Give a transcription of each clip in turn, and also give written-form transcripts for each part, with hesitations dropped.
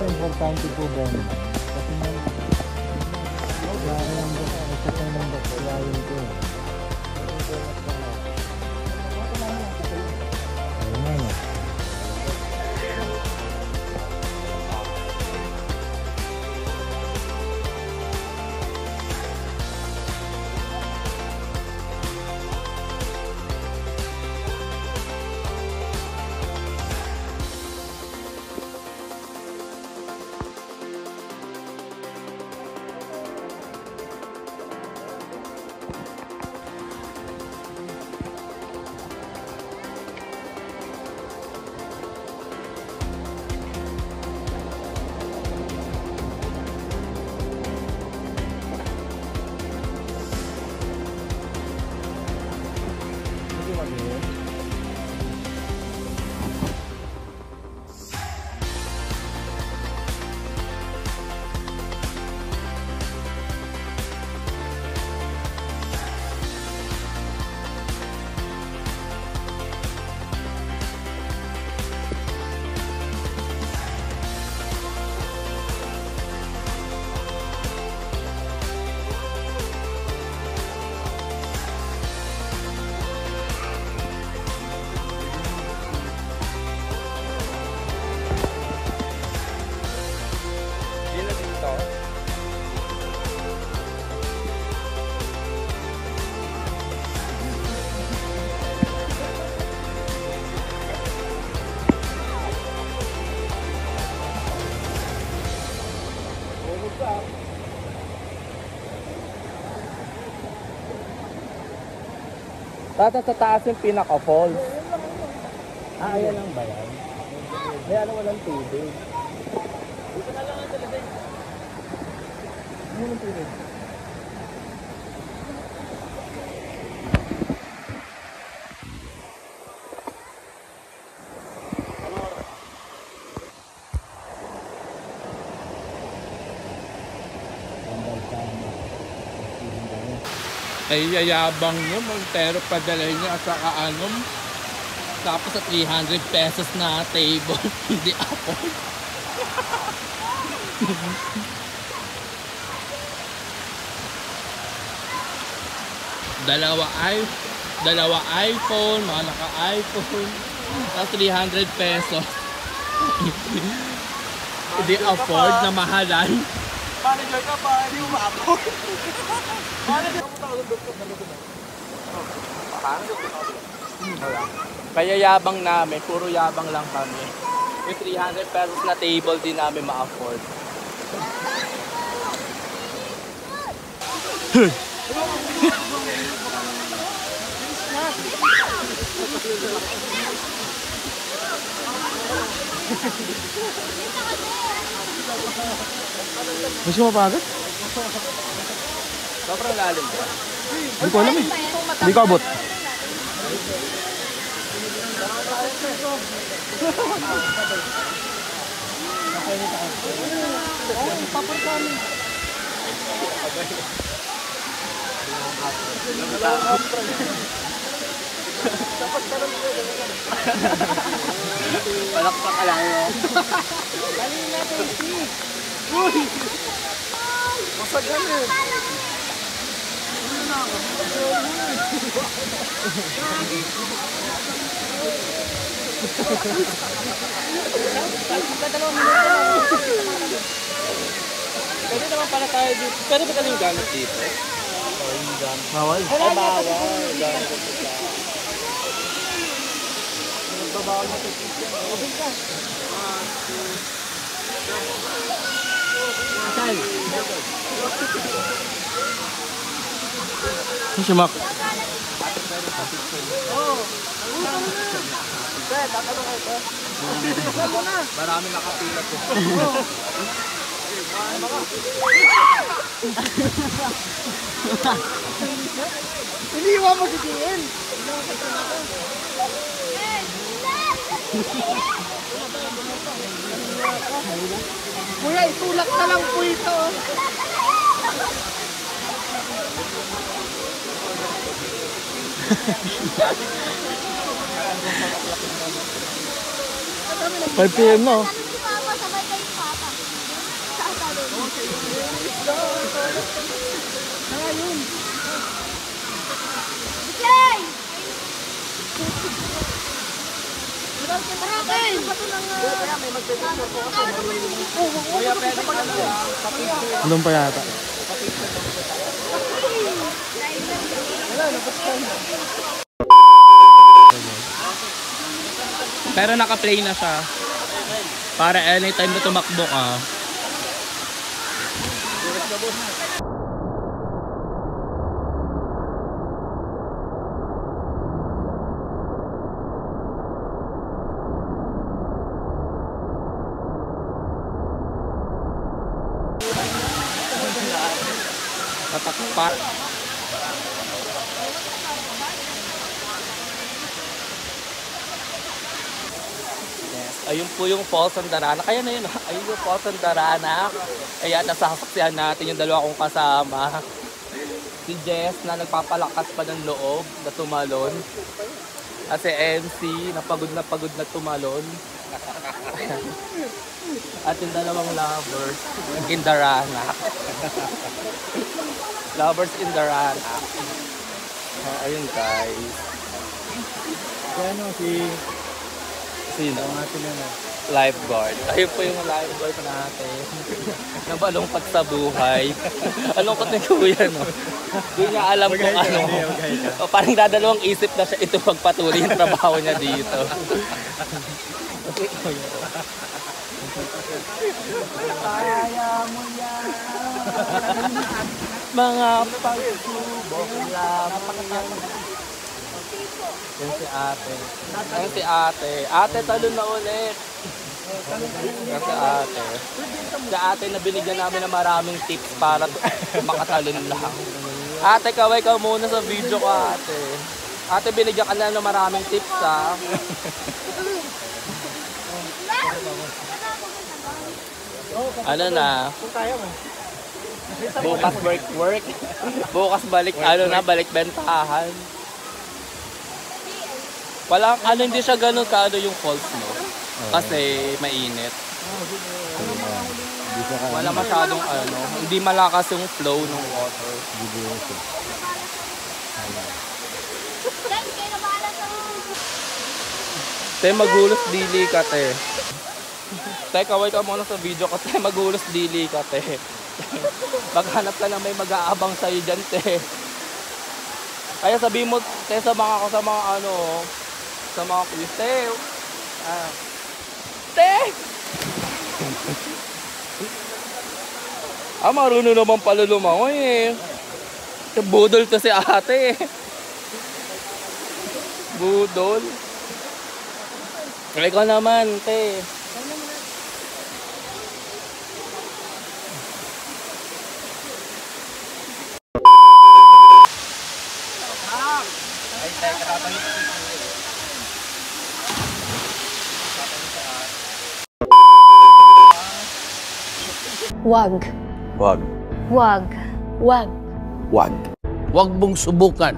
importante po ba yun? Kasi Tata sa taas yung pinaka-falls. ayan lang ba yan? Kaya walang tubig. Dito na lang ang talaga. Ano yung tubig? Ay yayabang nyo, Montero padalay niya sa kaanom. Tapos sa 300 pesos na table, hindi ako. dalawa iPhone, mga naka-iPhone. Tapos 300 pesos. Hindi afford na mahalan. Manager ka pa, hindi mo ma-afford. Manager ka pa, Kaya yabang namin, puro yabang lang kami. Yung 300 pesos na table din namin ma-afford. Gusto mo pagod? Sobrang lalim ba? Hindi ko alam eh. Hindi ko abot. Palakpak ka lang yun. Dali natin si. Uy! Masagal eh. Pwede naman pala tayo dito. Pwede ba tayo yung gamit dito? Bawal. Ay, bawal. Nagbabawal na ito. Obin ka. Asal. Ano si Mac? Marami nakapila po. Iniwan mo si Kiel. Kuya, itulak na lang po ito. PM no? Si Papa, sabay kayo Papa. Yay! Anong pa yata? Pero naka-play na siya. Para anytime na tumakbo ka. Tatakpat. Ayun po yung Falls Andarana. Kaya na yun, ayun yung Falls Andarana. Ayan, nasasaksihan natin yung dalawa kong kasama. Si Jess na nagpapalakas pa ng loob na tumalon. At si MC na pagod na tumalon. At yung dalawang lovers in the rana. Lovers in the rana. Ayun guys. Ano si... Sino? Ang atin na. Lifeguard. Ayun po yung lifeguard natin. Nabalungkot sa buhay. Alungkot ni Kuya, no? Hindi niya alam kung ano. O, parang dadalawang isip na siya ito pagpatuloy yung trabaho niya dito. Kaya mo yan. Mga pagsubok lamang yan. Yan si ate. Yan si ate. Ate, talon na ulit. Yan si ate. Si ate na binigyan namin ng maraming tips para makatalon lang. Ate, kaway ka muna sa video ko, ate. Ate, binigyan ka na ng maraming tips, ha? Ano na? Bukas work. Bukas balik, balik bentahan. Walang, hindi siya ganun kaano yung falls, no? Kasi mainit. Wala masyadong hindi malakas yung flow ng water. Te, magulos dili ka, te. Te, kaway ka muna sa video kasi magulos dili ka, te. Maghanap ka na may mag-aabang sa'yo dyan, te. Kaya sabihin mo, te, sa mga sa mga quiz, te. Te! Marunong naman pala lumangoy, eh. Budol to si ate, eh. Budol. Ikaw naman, te. Wag. Wag. Wag. Wag. Wag. Huwag mong subukan.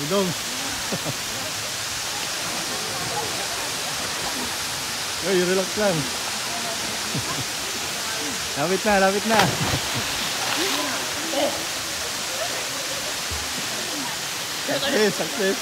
Udong. Uy, relax lang. Lapit na. Success. Success.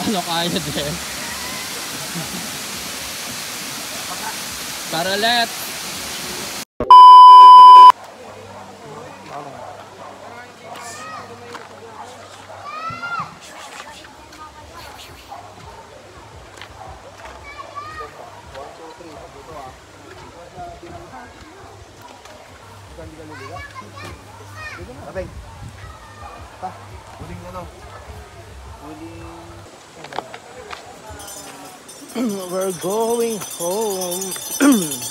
Ano kaya din? Tara, let! We're going home.